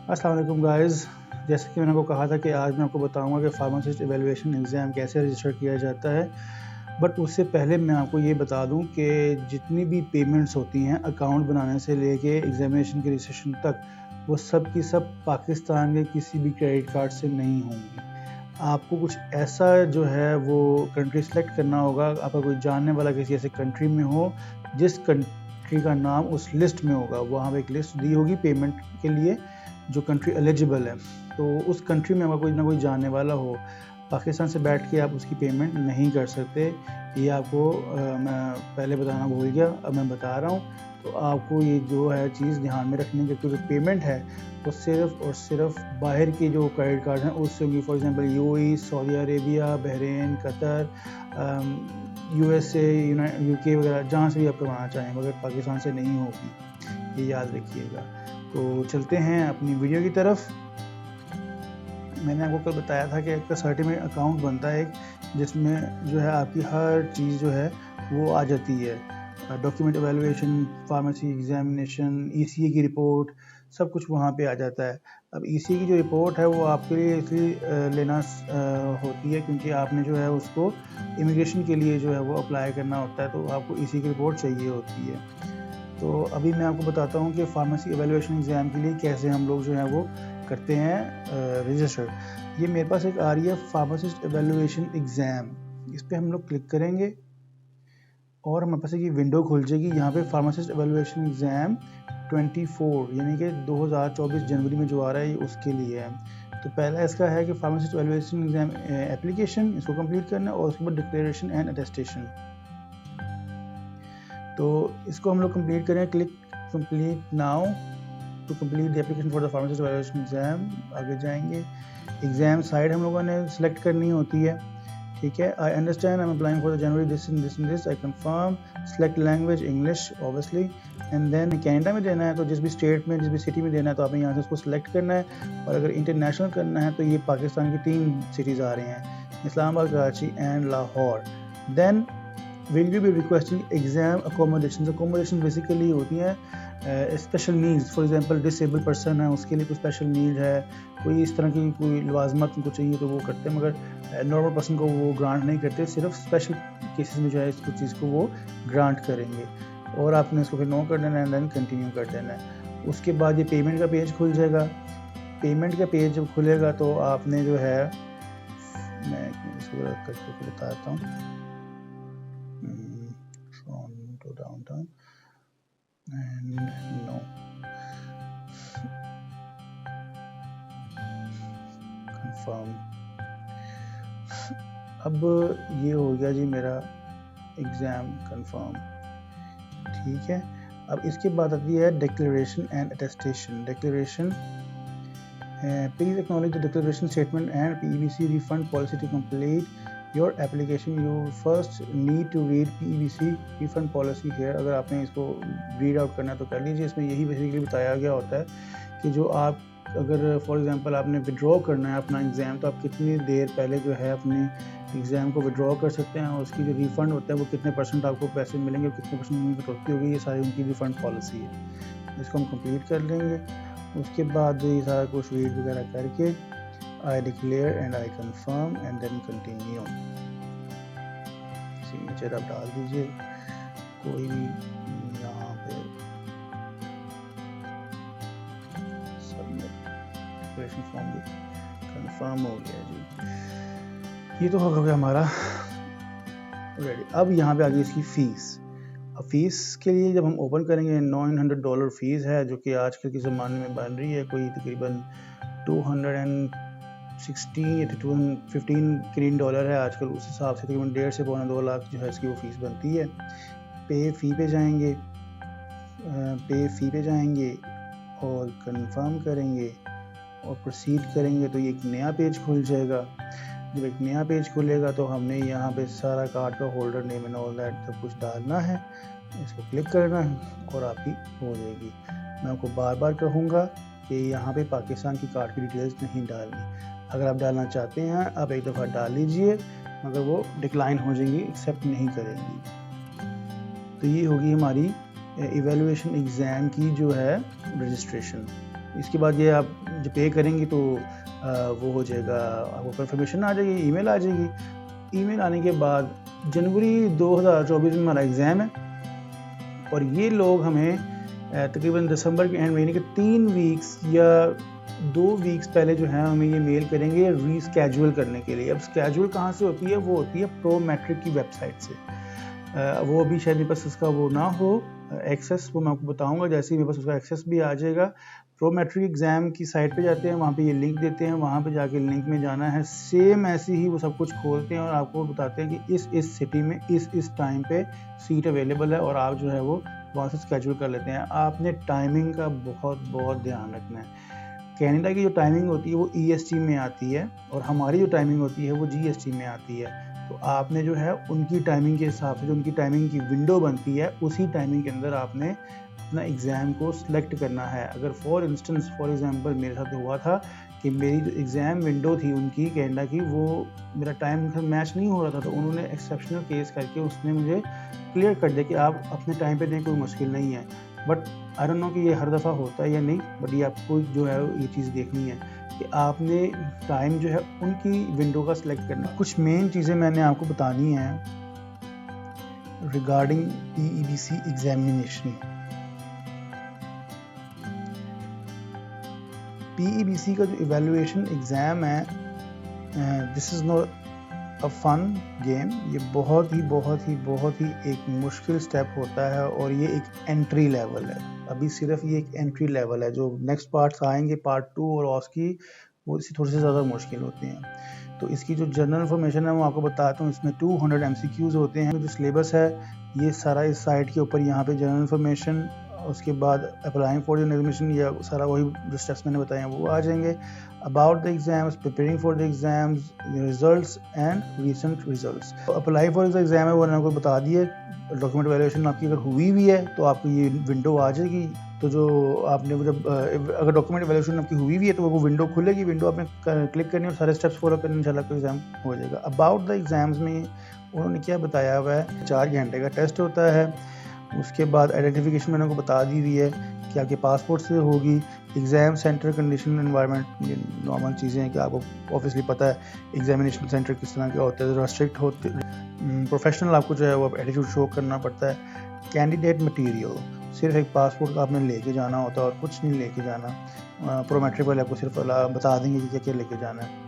अस्सलाम वालेकुम गाइस। जैसे कि मैंने आपको कहा था कि आज मैं आपको बताऊंगा कि फार्मासिस्ट एवेलुएशन एग्ज़ाम कैसे रजिस्टर किया जाता है। बट उससे पहले मैं आपको ये बता दूं कि जितनी भी पेमेंट्स होती हैं अकाउंट बनाने से लेके एग्जामिनेशन के रजिस्ट्रेशन तक, वो सब की सब पाकिस्तान के किसी भी क्रेडिट कार्ड से नहीं होंगी। आपको कुछ ऐसा जो है वो कंट्री सेलेक्ट करना होगा। आपका कोई जानने वाला किसी ऐसे कंट्री में हो जिस कंट्री का नाम उस लिस्ट में होगा, वहाँ पे एक लिस्ट दी होगी पेमेंट के लिए जो कंट्री एलिजिबल है। तो उस कंट्री में अगर कोई ना कोई जानने वाला हो, पाकिस्तान से बैठ के आप उसकी पेमेंट नहीं कर सकते। ये आपको मैं पहले बताना भूल गया, अब मैं बता रहा हूँ। तो आपको ये जो है चीज़ ध्यान में रखनी है कि जो पेमेंट है वो सिर्फ और सिर्फ बाहर के जो क्रेडिट कार्ड हैं उससे होगी। For example UAE, Saudi Arabia, Bahrain, Qatar, USA, UK वगैरह, जहाँ से भी आप करवाना चाहें, मगर पाकिस्तान से नहीं होगी, ये याद रखिएगा। तो चलते हैं अपनी वीडियो की तरफ। मैंने आपको कल बताया था कि एक सर्टिफिकेट अकाउंट बनता है जिसमें जो है आपकी हर चीज़ जो है वो आ जाती है। Document evaluation, pharmacy examination, ECA की रिपोर्ट, सब कुछ वहाँ पे आ जाता है। अब ईसीए की जो रिपोर्ट है वो आपके लिए इसलिए लेना होती है क्योंकि आपने जो है उसको इमिग्रेशन के लिए जो है वो अप्लाई करना होता है, तो आपको ईसीए की रिपोर्ट चाहिए होती है। तो अभी मैं आपको बताता हूँ कि फार्मेसी एवेलुएशन एग्ज़ाम के लिए कैसे हम लोग जो है वो करते हैं रजिस्टर। ये मेरे पास एक आ रही है फार्मासिस्ट एवेलुएशन एग्ज़ाम, इस पर हम लोग क्लिक करेंगे और हमारे पास ये विंडो खुल जाएगी। यहाँ पे फार्मासिस्ट एवेलुएशन एग्ज़ाम 24 यानी कि 2024 जनवरी में जो आ रहा है ये उसके लिए है। तो पहला इसका है कि फार्मासिस्ट एवेलुएशन एग्ज़ाम एप्लीकेशन, इसको कंप्लीट करना है और उसके बाद डिक्लेरेशन एंड अटेस्टेशन। तो इसको हम लोग कंप्लीट करें। Click complete now to complete the application for the pharmacist evaluation exam. आगे जाएंगे, एग्जाम साइड हम लोगों ने सिलेक्ट करनी होती है, ठीक है। I understand, I am applying for the January this and this and this, I confirm, select language English obviously, and then Canada में देना है तो जिस भी स्टेट में, जिस भी सिटी में देना है तो आपने यहाँ से उसको सिलेक्ट करना है। और अगर इंटरनेशनल करना है तो ये पाकिस्तान की 3 सिटीज़ आ रही हैं, Islamabad, Karachi and Lahore. Then will you be requesting exam accommodations? Accommodations basically होती हैं special needs. For example disable person है, उसके लिए कोई स्पेशल नीड है, कोई इस तरह की कोई लवाजमत उनको चाहिए तो वो करते हैं, मगर नॉर्मल पर्सन को वो ग्रांट नहीं करते। सिर्फ स्पेशल केसेस में जो है इसको चीज़ को वो ग्रांट करेंगे। और आपने इसको फिर नो कर देना है एंड देन कंटिन्यू कर देना है। उसके बाद ये पेमेंट का पेज खुल जाएगा। पेमेंट का पेज जब खुलेगा तो आपने जो है, मैं इसको करके बताता हूँ, to downtown and no confirm। अब ये हो गया जी मेरा एग्ज़ाम कंफर्म, ठीक है। अब इसके बाद आती है declaration and attestation. Declaration, please acknowledge the declaration statement and PEBC refund policy to complete your application. You first need to read PEBC refund policy here. अगर आपने इसको रीड आउट करना है तो कर लीजिए। इसमें यही बेसिकली बताया गया होता है कि जो आप अगर फॉर एग्जांपल आपने विड्रॉ करना है अपना एग्ज़ाम, तो आप कितनी देर पहले जो है अपने एग्ज़ाम को विड्रॉ कर सकते हैं और उसकी जो रिफ़ंड होता है वो कितने % आपको पैसे मिलेंगे और कितने % उनकी कटौती होगी, ये सारी उनकी रिफ़ंड पॉलिसी है। इसको हम कंप्लीट कर लेंगे। उसके बाद ये सारा कुछ रीड वगैरह करके I declare and I confirm and then continue। Signature आप डाल दीजिए कोई यहाँ पे, सबमिट डिक्लेरेशन फॉर्म भी कंफर्म हो गया जी। ये तो हो गया हमारा रेडी। अब यहाँ पे आ गई इसकी फ़ीस। अब फीस के लिए जब हम ओपन करेंगे, $900 फ़ीस है जो कि आजकल के ज़माने में बन रही है कोई तकरीबन 216 या 215 करीन डॉलर है आजकल। उस हिसाब से तकरीबन 1.5 से 2.25 लाख जो है इसकी वो फ़ीस बनती है। पे फ़ी पे जाएंगे, पे फ़ी पे जाएंगे और कंफर्म करेंगे और प्रोसीड करेंगे तो ये एक नया पेज खुल जाएगा। जब एक नया पेज खुलेगा तो हमने यहाँ पे सारा कार्ड का holder name and all that सब कुछ डालना है। इसको क्लिक करना है और आपकी हो जाएगी। मैं आपको बार बार कहूँगा कि यहाँ पे पाकिस्तान की कार्ड की डिटेल्स नहीं डालनी। अगर आप डालना चाहते हैं आप एक दफ़ा डाल लीजिए, मगर वो डिक्लाइन हो जाएंगी, एक्सेप्ट नहीं करेंगी। तो ये होगी हमारी इवैल्यूएशन एग्ज़ाम की जो है रजिस्ट्रेशन। इसके बाद ये आप जब पे करेंगी तो वो हो जाएगा, आपको कंफर्मेशन आ जाएगी, ईमेल आ जाएगी। ईमेल आने के बाद जनवरी 2024 में हमारा एग्ज़ाम है और ये लोग हमें तकरीबन दिसंबर के एंड महीने के 3 वीक्स या 2 वीक्स पहले जो है हमें ये मेल करेंगे रीस्केड्यूल करने के लिए। अब स्केड्यूल कहाँ से होती है? वो होती है प्रोमेट्रिक की वेबसाइट से। वो अभी शायद मेरे पास उसका वो ना हो एक्सेस, वो मैं आपको बताऊंगा जैसे ही मेरे पास उसका एक्सेस भी आ जाएगा। प्रोमेट्रिक एग्ज़ाम की साइट पे जाते हैं, वहाँ पे ये लिंक देते हैं, वहाँ पे जाके लिंक में जाना है। सेम ऐसे ही वो सब कुछ खोलते हैं और आपको बताते हैं कि इस सिटी में इस टाइम पे सीट अवेलेबल है और आप जो है वो वहाँ से स्केड्यूल कर लेते हैं। आपने टाइमिंग का बहुत ध्यान रखना है। कनाडा की जो टाइमिंग होती है वो EST में आती है और हमारी जो टाइमिंग होती है वो GST में आती है। तो आपने जो है उनकी टाइमिंग के हिसाब से जो उनकी टाइमिंग की विंडो बनती है उसी टाइमिंग के अंदर आपने अपना एग्ज़ाम को सिलेक्ट करना है। अगर फॉर एग्जांपल मेरे साथ हुआ था कि मेरी जो एग्ज़ाम विंडो थी उनकी कनाडा की, वो मेरा टाइम मैच नहीं हो रहा था, तो उन्होंने एक्सेप्शनल केस करके उसने मुझे क्लियर कर दिया कि आप अपने टाइम पे दें, कोई मुश्किल नहीं है। बट आई डोंट नो कि ये हर दफ़ा होता है या नहीं, बट ये आपको जो है ये चीज़ देखनी है कि आपने टाइम जो है उनकी विंडो का सिलेक्ट करना। कुछ मेन चीज़ें मैंने आपको बतानी है रिगार्डिंग PEBC एग्जामिनेशन। PEBC का जो इवैल्यूएशन एग्ज़ाम है, this is not a fun game. ये बहुत ही एक मुश्किल स्टेप होता है और ये एक एंट्री लेवल है। अभी सिर्फ ये एक एंट्री लेवल है। जो नेक्स्ट पार्ट्स आएंगे, पार्ट 2 और उसकी, वो इससे थोड़ी सी ज़्यादा मुश्किल होती हैं। तो इसकी जो जनरल इन्फॉर्मेशन है वो आपको बताता हूँ। इसमें 200 MCQs होते हैं। जो सिलेबस है ये सारा इस साइट के ऊपर, यहाँ पे जनरल इन्फॉर्मेशन, उसके बाद अप्लाइंग फॉर द एग्जामिनेशन, या सारा वही जो स्टेप्स मैंने बताए हैं वो आ जाएंगे। About the exams, preparing for the exams, results and recent results. Apply for the exam है वो मैंने आपको बता दिया। डॉक्यूमेंट वैल्यूएशन आपकी अगर हुई भी है तो आपको ये विंडो आ जाएगी। तो जो आपने जब अगर डॉक्यूमेंट वैल्यूएशन आपकी हुई भी है तो वो विंडो खुलेगी। विंडो आपने क्लिक करनी और सारे स्टेप्स फॉलो करने, इंशाल्लाह आपका एग्जाम हो जाएगा। अबाउट द एग्जाम्स में उन्होंने क्या बताया हुआ है, 4 घंटे का टेस्ट होता है। उसके बाद आइडेंटिफिकेशन मैंने आपको बता दी हुई है कि आपके पासपोर्ट से होगी। एग्ज़ाम सेंटर, कंडीशन, एनवायरनमेंट, ये नॉर्मल चीज़ें हैं कि आपको ऑब्वियसली पता है एग्जामिनेशन सेंटर किस तरह के होते हैं, रेस्ट्रिक्ट होते। प्रोफेशनल आपको जो है वो एटीट्यूड शो करना पड़ता है। कैंडिडेट मटेरियल, सिर्फ एक पासपोर्ट का आपने लेके जाना होता है और कुछ नहीं लेके जाना। प्रोमेट्रिक वाले आपको सिर्फ बता देंगे कि क्या क्या लेके जाना है।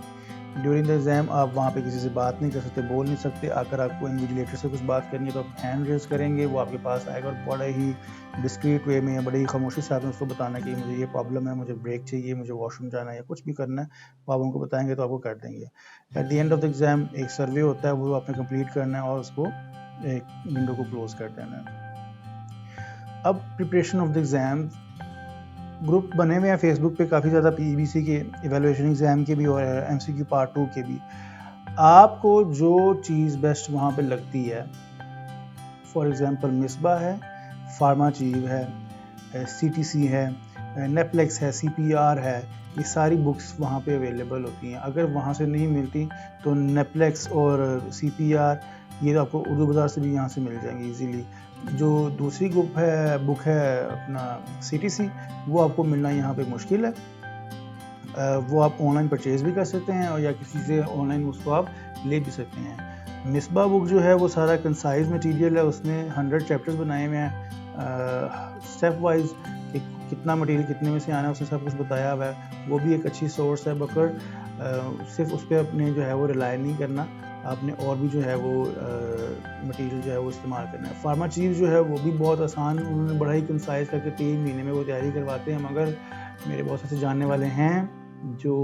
ड्यूरिंग द एग्ज़ाम आप वहाँ पे किसी से बात नहीं कर सकते, बोल नहीं सकते। अगर आपको इन्विजिलेटर से कुछ बात करनी है तो आप हैंड रेज करेंगे, वो आपके पास आएगा और बड़े ही डिस्क्रीट वे में, बड़ी ही खामोशी से आपने उसको बताना कि मुझे ये प्रॉब्लम है, मुझे ब्रेक चाहिए, मुझे वॉशरूम जाना है या कुछ भी करना है, वो आप उनको बताएंगे तो आपको कर देंगे। At the end of the exam एक सर्वे होता है, वो आपने कंप्लीट करना है और उसको एक विंडो को क्लोज कर देना है। अब preparation of the exam, group बने हुए हैं फेसबुक पे काफ़ी ज़्यादा, PEBC के इवैल्यूएशन एग्ज़ाम के भी और MCQ पार्ट 2 के भी। आपको जो चीज़ बेस्ट वहाँ पे लगती है, फॉर एग्ज़ाम्पल मिसबा है, फार्माचीव है, CTC है, नेपलेक्स है, CPR है, ये सारी बुक्स वहाँ पे अवेलेबल होती हैं। अगर वहाँ से नहीं मिलती तो नेपलेक्स और CPR ये तो आपको उर्दू बाज़ार से भी यहाँ से मिल जाएंगी इजीली। जो दूसरी बुक है अपना CTC, वो आपको मिलना यहाँ पे मुश्किल है। वो आप ऑनलाइन परचेज़ भी कर सकते हैं और या किसी से ऑनलाइन उसको आप ले भी सकते हैं। मिसबा बुक जो है वो सारा कंसाइज मटेरियल है, उसमें 100 चैप्टर्स बनाए हुए हैं स्टेप वाइज कि कितना मटेरियल कितने में से आना है, उसने सब कुछ बताया हुआ है। वो भी एक अच्छी सोर्स है, बकर सिर्फ उस पर अपने जो है वो रिलाई नहीं करना, आपने और भी जो है वो मटेरियल जो है वो इस्तेमाल करना है। फार्माचीव जो है वो भी बहुत आसान, उन्होंने बड़ा ही कंसाइज करके 3 महीने में वो तैयारी करवाते हैं। मगर मेरे बहुत ऐसे जानने वाले हैं जो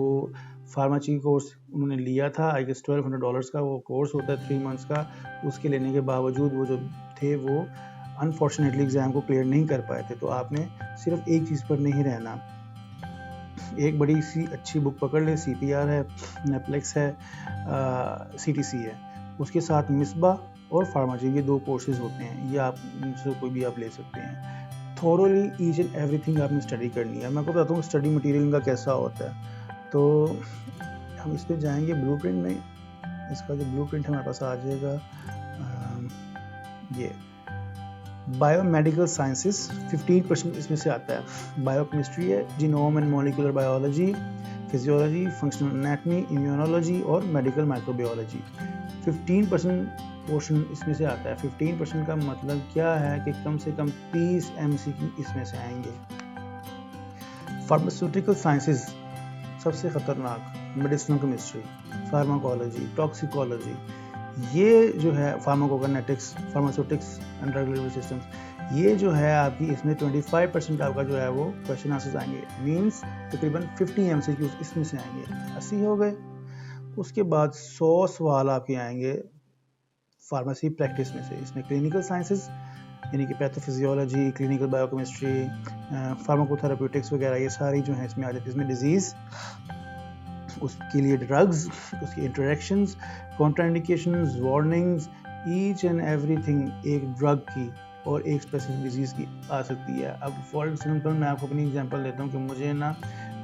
फार्माची कोर्स उन्होंने लिया था, आई गेस $1200 का वो कोर्स होता है 3 मंथ्स का। उसके लेने के बावजूद वो जो थे वो अनफॉर्चुनेटली एग्ज़ाम को क्लियर नहीं कर पाए थे। तो आपने सिर्फ एक चीज़ पर नहीं रहना, एक बड़ी सी अच्छी बुक पकड़ ले, CPR है, नेपलेक्स है, CTC है, उसके साथ मिसबा और फार्माची, ये 2 कोर्सेज होते हैं, ये आप इनसे कोई भी आप ले सकते हैं। थोरोली ईच एंड एवरीथिंग आपने स्टडी करनी है। मैं आपको बताता हूँ स्टडी मटेरियल इनका कैसा होता है। तो हम इस पर जाएंगे ब्लूप्रिंट में, इसका जो ब्लूप्रिंट हमारे पास आ जाएगा ये। बायोमेडिकल साइंसेस 15% इसमें से आता है। बायोकेमिस्ट्री है, genome and molecular biology, physiology, functional anatomy, immunology और मेडिकल माइक्रोबायोलॉजी। 15% पोर्शन इसमें से आता है। 15% का मतलब क्या है कि कम से कम 30 MCQ इसमें से आएंगे। फार्मास्यूटिकल साइंसेस सबसे खतरनाक, मेडिसिनल केमिस्ट्री, फार्माकोलॉजी, टॉक्सिकोलॉजी, ये जो है pharmacokinetics, pharmaceutics and regulatory systems, ये जो है आपकी इसमें 25% आपका जो है वो क्वेश्चन आंसर्स आएंगे। मींस तकरीबन 50 MCQ इसमें से आएंगे। 80 हो गए। उसके बाद 100 सवाल आपके आएंगे फार्मेसी प्रैक्टिस में से। इसमें क्लिनिकल साइंसेस यानी कि पैथोफिजियोलॉजी, क्लिनिकल बायोकेमिस्ट्री, फार्माकोथेरेप्यूटिक्स वगैरह, ये सारी जो है इसमें आ जाती है। इसमें डिजीज़, उसके लिए ड्रग्स, उसकी interactions, contraindications, warnings, each and everything एक ड्रग की और एक स्पेसिफिक डिजीज़ की आ सकती है। अब फॉर एग्जांपल मैं आपको अपनी एग्जांपल देता हूँ कि मुझे ना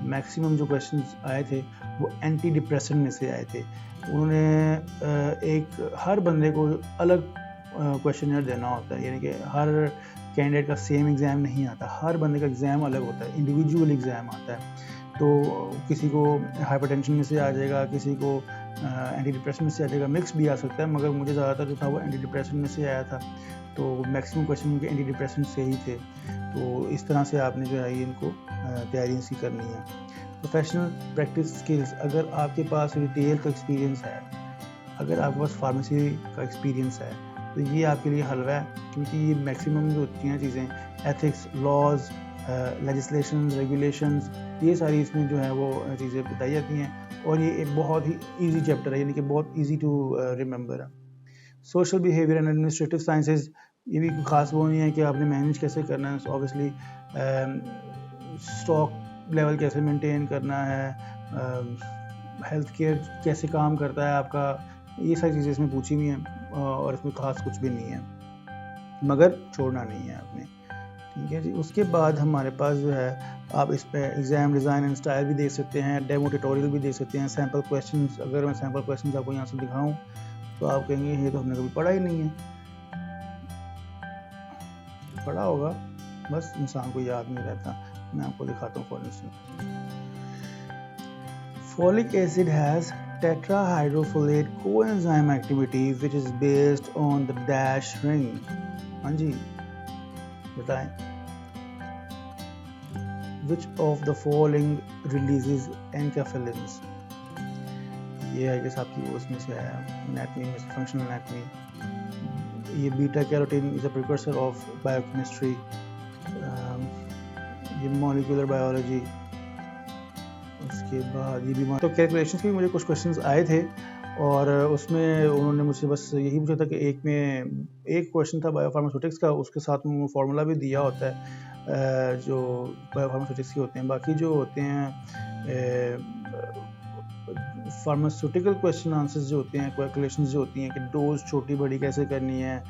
मैक्सिमम जो क्वेश्चंस आए थे वो एंटी डिप्रेसेंट में से आए थे। उन्होंने एक हर बंदे को अलग क्वेश्चनर देना होता है, यानी कि हर कैंडिडेट का सेम एग्ज़ाम नहीं आता, हर बंदे का एग्ज़ाम अलग होता है, इंडिविजुअल एग्ज़ाम आता है। तो किसी को हाइपरटेंशन में से आ जाएगा, किसी को एंटी डिप्रेशन में से आ जाएगा, मिक्स भी आ सकता है, मगर मुझे ज़्यादातर जो था वो एंटी डिप्रेशन में से आया था। तो मैक्सिमम क्वेश्चन उनके एंटी डिप्रेशन से ही थे। तो इस तरह से आपने जो है इनको तैयारी इसकी करनी है। प्रोफेशनल प्रैक्टिस स्किल्स, अगर आपके पास रिटेल का एक्सपीरियंस है, अगर आपके पास फार्मेसी का एक्सपीरियंस है, तो ये आपके लिए हलवा है, क्योंकि ये मैक्सिमम जो होती हैं चीज़ें, एथिक्स, लॉज, लेजिस्लेशंस, रेगुलेशंस, ये सारी इसमें जो है वो चीज़ें बताई जाती हैं। और ये एक बहुत ही इजी चैप्टर है, यानी कि बहुत इजी टू रिमेंबर है। Social behaviour and administrative sciences, ये भी कोई ख़ास वो नहीं है कि आपने मैनेज कैसे करना है। ऑब्वियसली स्टॉक लेवल कैसे मेंटेन करना है, हेल्थ केयर कैसे काम करता है आपका, ये सारी चीज़ें इसमें पूछी हुई हैं और इसमें ख़ास कुछ भी नहीं है, मगर छोड़ना नहीं है आपने। ठीक है जी। उसके बाद हमारे पास जो है आप इस पे एग्ज़ाम डिज़ाइन एंड स्टाइल भी देख सकते हैं, डेमो ट्यूटोरियल भी देख सकते हैं, सैम्पल क्वेश्चंस। अगर मैं सैम्पल क्वेश्चंस आपको यहाँ से दिखाऊं तो आप कहेंगे ये तो हमने कभी पढ़ा ही नहीं है। पढ़ा होगा, बस इंसान को याद नहीं रहता। मैं आपको दिखाता हूँ। For instance, folic acid has tetrahydrofolate coenzyme activity which is based on the dash ring। हाँ जी, बताएं, which of the following releases enkephalins। ये है कि आपकी उसमें से है एनाटमी में से, फंक्शनल एनाटमी। ये beta carotene is a precursor of biochemistry. ये मॉलिक्यूलर बायोलॉजी। उसके बाद ये भी तो कैलकुलेशंस के भी मुझे कुछ क्वेश्चंस आए थे और उसमें उन्होंने मुझसे बस यही पूछा था कि एक क्वेश्चन था बायोफार्मास्यूटिक्स का, उसके साथ में वो फार्मूला भी दिया होता है जो बायोफार्मास्यूटिक्स के होते हैं। बाकी जो होते हैं फार्मास्यूटिकल क्वेश्चन आंसर्स जो होते हैं, कैलकुलेशंस जो होती हैं कि डोज छोटी बड़ी कैसे करनी है,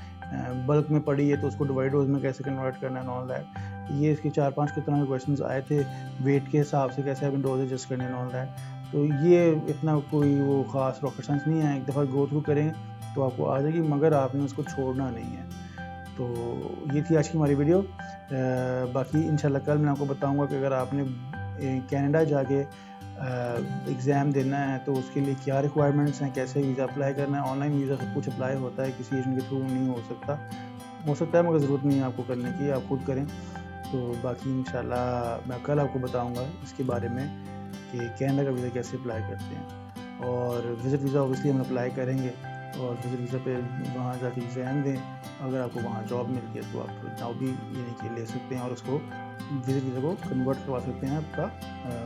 बल्क में पड़ी है तो उसको डिवाइड डोज में कैसे कन्वर्ट करना है, ऑल दैट। ये इसके 4-5 के तरह के क्वेश्चंस आए थे। वेट के हिसाब से कैसे अपनी डोज एडजस्ट करनी है, ऑल दैट। तो ये इतना कोई वो ख़ास रॉकेट साइंस नहीं है, एक दफ़ा गो थ्रू करें तो आपको आ जाएगी, मगर आपने उसको छोड़ना नहीं है। तो ये थी आज की हमारी वीडियो। बाकी इंशाल्लाह कल मैं आपको बताऊंगा कि अगर आपने कनाडा जाके एग्ज़ाम देना है तो उसके लिए क्या रिक्वायरमेंट्स हैं, कैसे वीज़ा अप्लाई करना है। ऑनलाइन वीज़ा सब कुछ अप्लाई होता है, किसी एजेंट के थ्रू नहीं हो सकता है, मगर ज़रूरत नहीं है आपको करने की, आप खुद करें। तो बाकी इंशाल्लाह मैं कल आपको बताऊंगा इसके बारे में कि कनाडा का वीज़ा कैसे अप्लाई करते हैं। और विज़िट वीज़ा ऑब्वियसली हम अप्लाई करेंगे और विज़िट वीज़ा पे वहाँ जाके एग्ज़ाम दें। अगर आपको वहाँ जॉब मिल गई तो आप जॉब भी यानी कि ले सकते हैं और उसको विज़िट वीज़ा को कन्वर्ट करवा सकते हैं आपका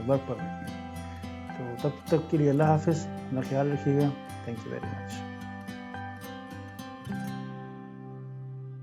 वर्क परमिट में। तो तब तक के लिए अल्लाह हाफ़िज़, अपना ख्याल रखिएगा। Thank you very much.